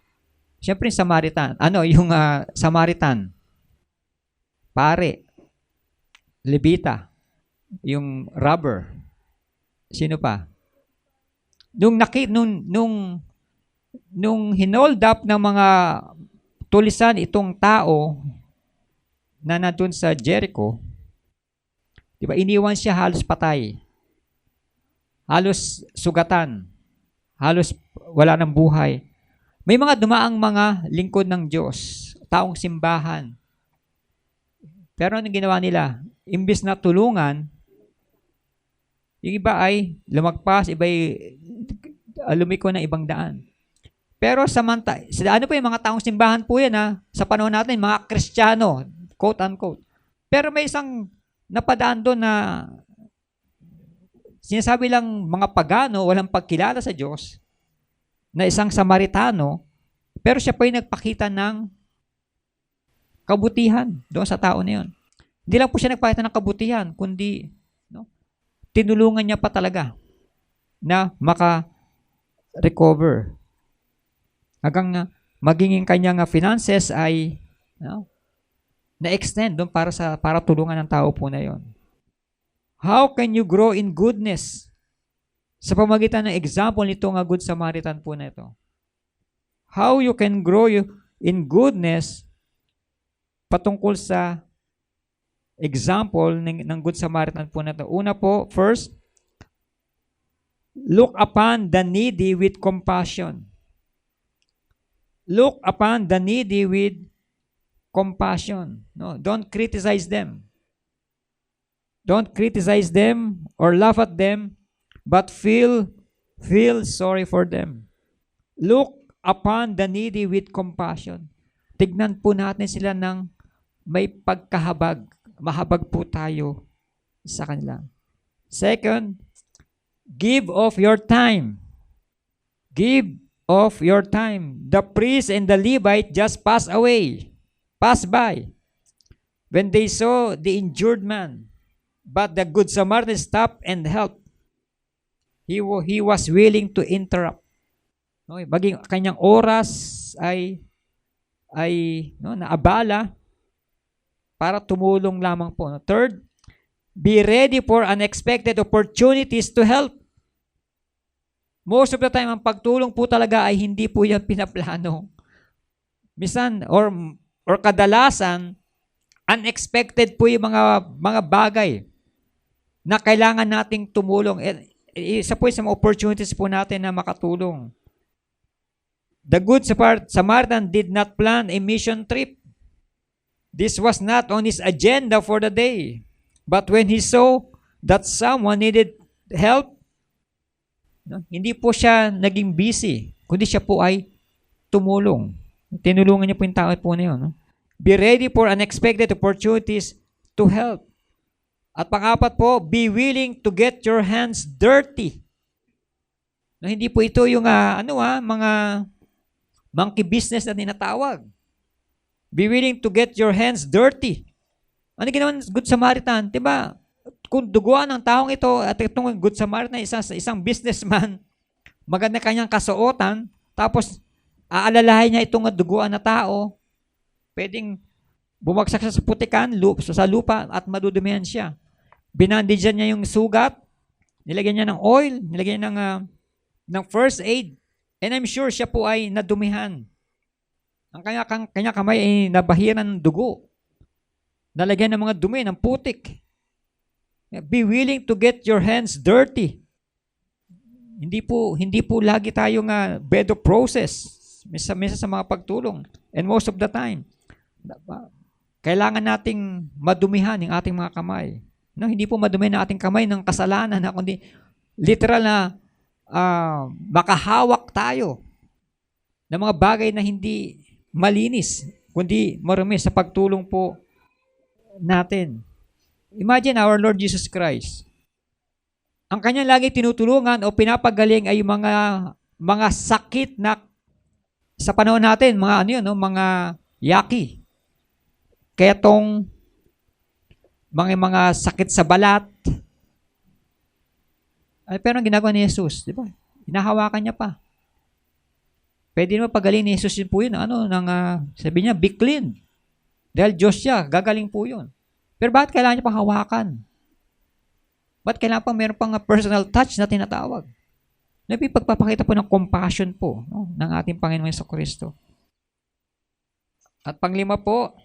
Siyempre yung Samaritan. Yung Samaritan. Pare. Levita. Yung robber. Sino pa? Nung hinold up ng mga tulisan itong tao na nandun sa Jericho, di ba, iniwan siya halos patay. Halos sugatan. Halos wala ng buhay. May mga dumaang mga lingkod ng Diyos, taong simbahan. Pero anong ginawa nila? Imbis na tulungan, Yung iba ay lumagpas, iba ay lumiko ng ibang daan. Pero ano po yung mga taong simbahan po yan sa panahon natin, mga Kristiyano, quote unquote. Pero may isang napadaan doon na sinasabi lang mga pagano, walang pagkilala sa Diyos, na isang Samaritano, pero siya po ay nagpakita ng kabutihan doon sa tao na yun. Hindi lang po siya nagpakita ng kabutihan, kundi tinulungan niya pa talaga na maka-recover. Hanggang maging kanyang finances ay na-extend doon para tulungan ng tao po na yon. How can you grow in goodness? Sa pamagitan ng example nito nga Good Samaritan po na ito. How you can grow in goodness patungkol sa example ng Good Samaritan po na ito. Una po, first, look upon the needy with compassion. Look upon the needy with compassion. No, don't criticize them. Don't criticize them or laugh at them, but feel sorry for them. Look upon the needy with compassion. Tignan po natin sila ng may pagkahabag. Mahabag po tayo sa kanila. Second, give of your time. Give of your time. The priest and the Levite just passed by. When they saw the injured man, but the Good Samaritan stopped and helped. He was willing to interrupt. No, maging kanyang oras ay naabala para tumulong lamang po. No? Third, be ready for unexpected opportunities to help. Most of the time, ang pagtulong po talaga ay hindi po yan pinaplano. Minsan, or kadalasan, unexpected po yung mga bagay na kailangan nating tumulong. Isa po sa mga opportunities po natin na makatulong. The Good Samaritan did not plan a mission trip. This was not on his agenda for the day. But when he saw that someone needed help, hindi po siya naging busy, kundi siya po ay tumulong. Tinulungan niya po yung tao po na yun. Be ready for unexpected opportunities to help. At pang-apat po, be willing to get your hands dirty. Hindi po ito yung mga monkey business na tinatawag. Be willing to get your hands dirty. Ano ginawa ng Good Samaritan? Diba? Kung duguan ng taong ito at itong Good Samaritan, isang businessman, maganda kanyang kasuotan, tapos aalalahin niya itong duguan na tao, pwedeng bumagsak siya sa putikan, sa lupa, at madudumihan siya. Binandidyan niya yung sugat, nilagyan niya ng oil, nilagyan niya ng first aid, and I'm sure siya po ay nadumihan. Ang kanya kamay ay nabahiran ng dugo. Nalagyan ng mga dumi, ng putik. Be willing to get your hands dirty. Hindi po lagi tayong bed of process. Misa sa mga pagtulong. And most of the time, kailangan nating madumihan ang ating mga kamay. No, hindi po madumi na ating kamay ng kasalanan, kundi literal na makahawak tayo ng mga bagay na hindi malinis, kundi marumi sa pagtulong po natin. Imagine our Lord Jesus Christ. Ang kanyang lagi tinutulungan o pinapagaling ay mga sakit na sa panahon natin, mga yaki. Kaya tong mga sakit sa balat. Pero ang ginagawa ni Jesus, di ba? Hinahawakan niya pa. Pwede naman pagaling ni Jesus yun po yun. Sabi niya, be clean. Dahil Diyos siya, gagaling po yun. Pero bakit kailangan niya pang hawakan? Bakit kailangan pang meron pang personal touch na tinatawag? Pagpapakita po ng compassion po ng ating Panginoon Jesucristo. At panglima po,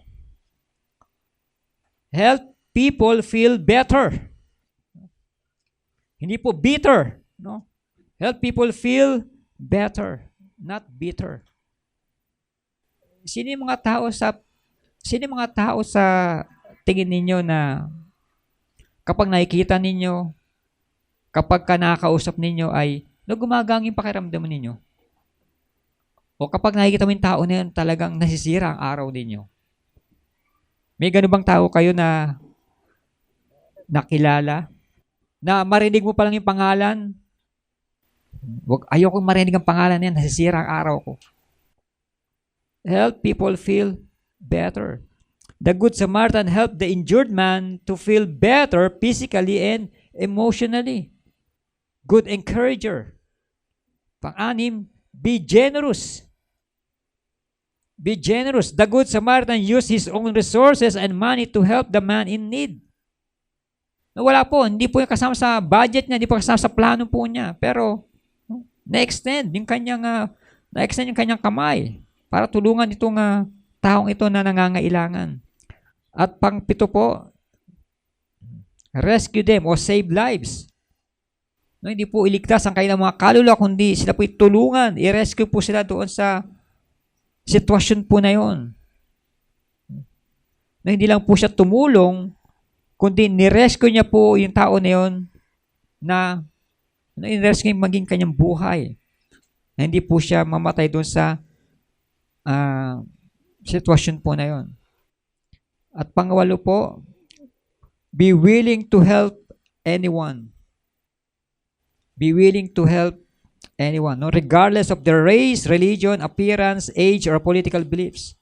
help people feel better. Hindi po bitter. No? Help people feel better, not bitter. Sino yung mga tao sa tingin ninyo na kapag nakikita ninyo kapag ka nakakausap ninyo ay gumagang yung pakiramdam ninyo. O kapag nakikita mo yung tao na yan, talagang nasisira ang araw ninyo. May ganun bang tao kayo na nakilala? Na marinig mo pa lang yung pangalan? Ayoko marinig ang pangalan na yan, nasisira ang araw ko. Help people feel better. The Good Samaritan helped the injured man to feel better physically and emotionally. Good encourager. Pang-anim, be generous. Be generous. The Good Samaritan used his own resources and money to help the man in need. Wala po, hindi po yung kasama sa budget niya, hindi po kasama sa plano po niya. Pero, na-extend yung kanyang kamay para tulungan itong taong ito na nangangailangan. At pang-pito po, rescue them or save lives. Hindi po iligtas ang kanilang mga kaluluwa, kundi sila po itulungan, i-rescue po sila doon sa sitwasyon po na yon. Hindi lang po siya tumulong, kundi ni-rescue niya po yung tao na yon na i-rescue maging kanyang buhay. Na hindi po siya mamatay doon sa sitwasyon po na yon. At pangwalo po, be willing to help anyone. Be willing to help anyone, regardless of their race, religion, appearance, age, or political beliefs.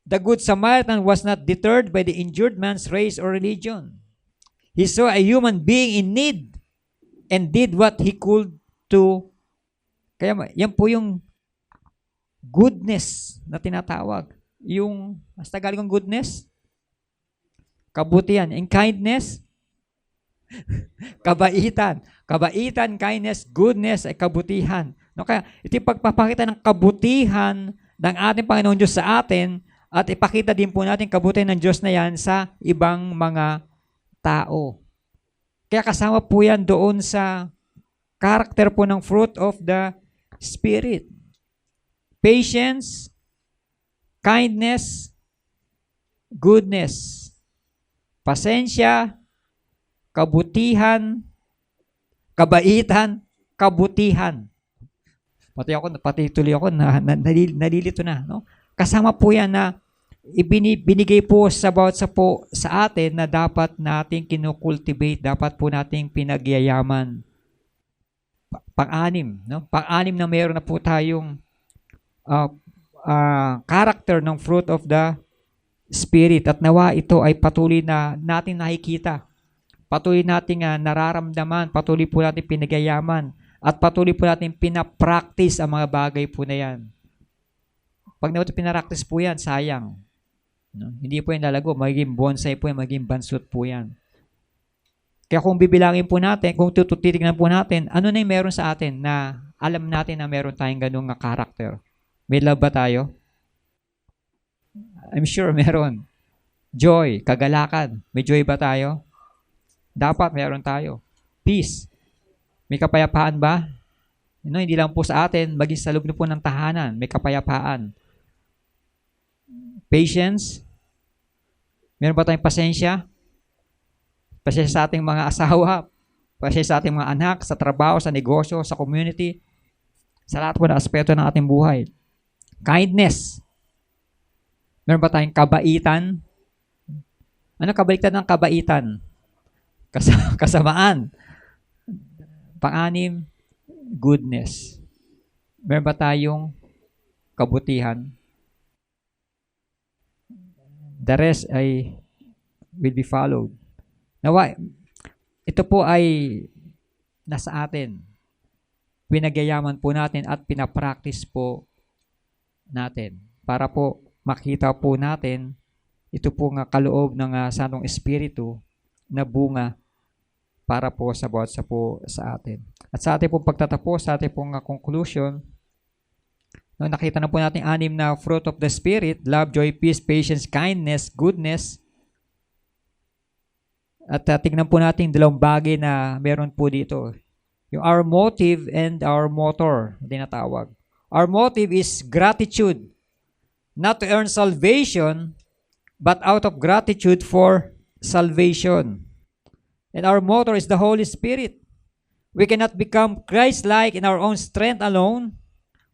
The Good Samaritan was not deterred by the injured man's race or religion. He saw a human being in need and did what he could to. Kaya yan po yung goodness na tinatawag. Yung, mas Tagalog ng goodness? Kabutihan. And kindness? Kabaitan. Kabaitan, kindness, goodness, ay kabutihan. Kaya ito yung pagpapakita ng kabutihan ng ating Panginoon Diyos sa atin at ipakita din po natin kabutihan ng Diyos na yan sa ibang mga tao. Kaya kasama po yan doon sa character po ng fruit of the Spirit. Patience, kindness, goodness, pasensya, kabutihan, kabaitan, kabutihan. Pati tuloy ako, nalilito na. No? Kasama po yan na binigay po sa bawat sa atin na dapat nating kinukultivate, dapat po nating pinagyayaman. Pang-anim. No? Pang-anim na meron na po tayong character ng fruit of the Spirit. At nawa ito ay patuloy na natin nakikita. Patuloy nating nararamdaman, patuloy po natin pinagyayaman, at patuloy po natin pinapractice ang mga bagay po na yan. Pag naman ito pinapractice po yan, sayang. No? Hindi po yan lalago, magiging bonsai po yan, magiging bansot po yan. Kaya kung bibilangin po natin, kung titignan po natin, ano na yung meron sa atin na alam natin na meron tayong ganung karakter? May love ba tayo? I'm sure meron. Joy, kagalakan. May joy ba tayo? Dapat meron tayo. Peace. May kapayapaan ba? Hindi lang po sa atin, maging sa loob na po ng tahanan, may kapayapaan. Patience. Meron ba tayong pasensya? Pasensya sa ating mga asawa, pasensya sa ating mga anak, sa trabaho, sa negosyo, sa community, sa lahat po na aspeto ng ating buhay. Kindness. Meron ba tayong kabaitan? Ano kabaliktad ng kabaitan? Kasamaan. Pang-anim, goodness. Meron ba tayong kabutihan? The rest ay will be followed. Nawa, ito po ay nasa atin. Pinagyayaman po natin at pinapractice po natin para po makita po natin ito po nga kaloob ng Santong Espiritu na bunga para po sa bawat sa atin. At sa ating pong pagtatapos, sa ating pong conclusion, nakita na po natin 6 na fruit of the Spirit: love, joy, peace, patience, kindness, goodness. At tingnan po natin 2 bagay na meron po dito. Yung our motive and our motor, tinatawag. Our motive is gratitude, not to earn salvation, but out of gratitude for salvation. And our motor is the Holy Spirit. We cannot become Christ-like in our own strength alone.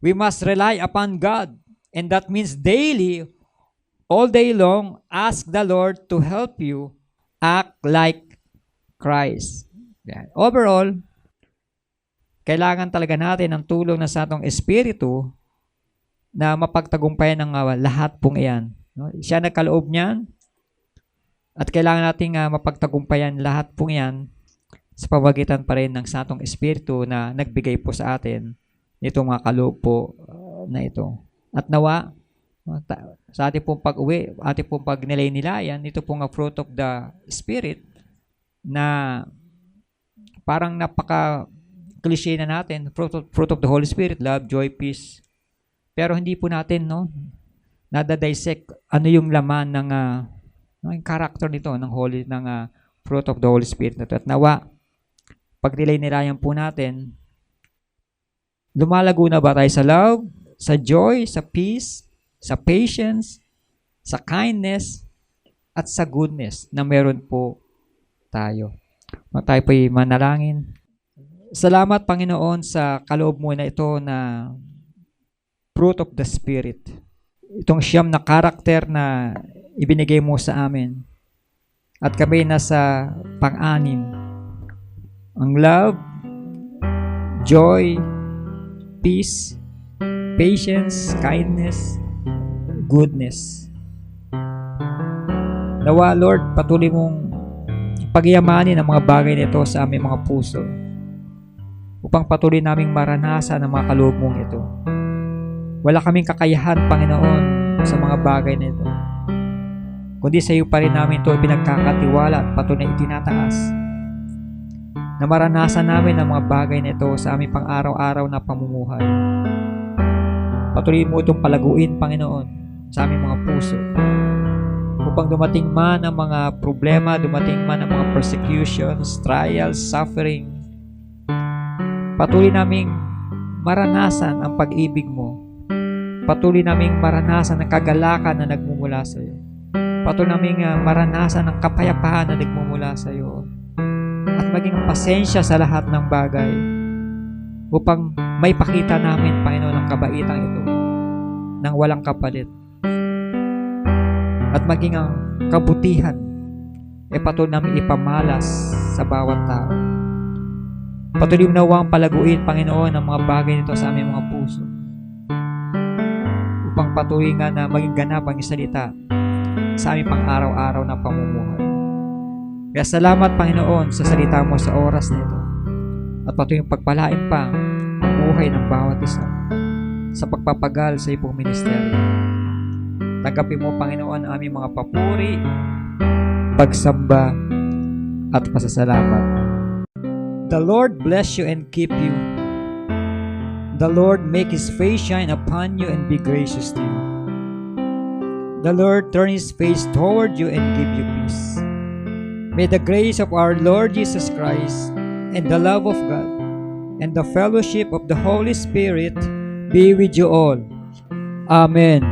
We must rely upon God. And that means daily, all day long, ask the Lord to help you act like Christ. Yan. Overall, kailangan talaga natin ng tulong ng sa atong Espiritu na mapagtagumpayan ng lahat pong iyan. No? Siya nagkaloob niyan at kailangan nating mapagtagumpayan lahat pong iyan sa pamagitan pa rin ng sa atong Espiritu na nagbigay po sa atin nitong mga kaloob po na ito. At nawa, sa ating pong pag-uwi, ating pong pagnilay-nilayan, ito pong fruit of the Spirit na parang napaka-cliche na natin, fruit of the Holy Spirit, love, joy, peace. Pero hindi po natin, no, nada-dissect ano yung laman ng character nito, ng fruit of the Holy Spirit na ito. At nawa, pag nilay-nilayan po natin, lumalago na ba tayo sa love, sa joy, sa peace, sa patience, sa kindness, at sa goodness na meron po tayo. Tayo po'y manalangin. Salamat, Panginoon, sa kaloob mo na ito na fruit of the Spirit. Itong siyam na karakter na ibinigay mo sa amin. At kami nasa pang-anim. Ang love, joy, peace, patience, kindness, goodness. Nawa, Lord, patuloy mong pagyamanin ang mga bagay nito sa aming mga puso upang patuloy naming maranasan ang mga kaloob mong ito. Wala kaming kakayahan, Panginoon, sa mga bagay nito, kundi sa iyo pa rin namin ito pinagkakatiwala at patuloy itinataas na maranasan namin ang mga bagay nito sa aming pang-araw-araw na pamumuhay. Patuloy mo itong palaguin, Panginoon, sa aming mga puso upang dumating man ang mga problema, dumating man ang mga persecutions, trials, suffering, patuloy naming maranasan ang pag-ibig mo. Patuloy naming maranasan ang kagalakan na nagmumula sa iyo. Patuloy naming maranasan ang kapayapaan na nagmumula sa iyo. At maging pasensya sa lahat ng bagay upang may pakita namin, Panginoon, ang kabaitang ito nang walang kapalit. At maging ang kabutihan patuloy namin ipamalas sa bawat tao. Patuloy mo nawang palaguin, Panginoon, ang mga bagay nito sa aming mga puso upang patuloy nga na maging ganap ang salita sa aming pang-araw-araw na pamumuhay. Kaya salamat, Panginoon, sa salita mo sa oras na ito. At patuloy yung pagpalain pa ang buhay ng bawat isa sa pagpapagal sa iyong ministeryo. Tanggapin mo, Panginoon, ang aming mga papuri, pagsamba, at pasasalamat. The Lord bless you and keep you. The Lord make His face shine upon you and be gracious to you. The Lord turn His face toward you and give you peace. May the grace of our Lord Jesus Christ and the love of God and the fellowship of the Holy Spirit be with you all. Amen.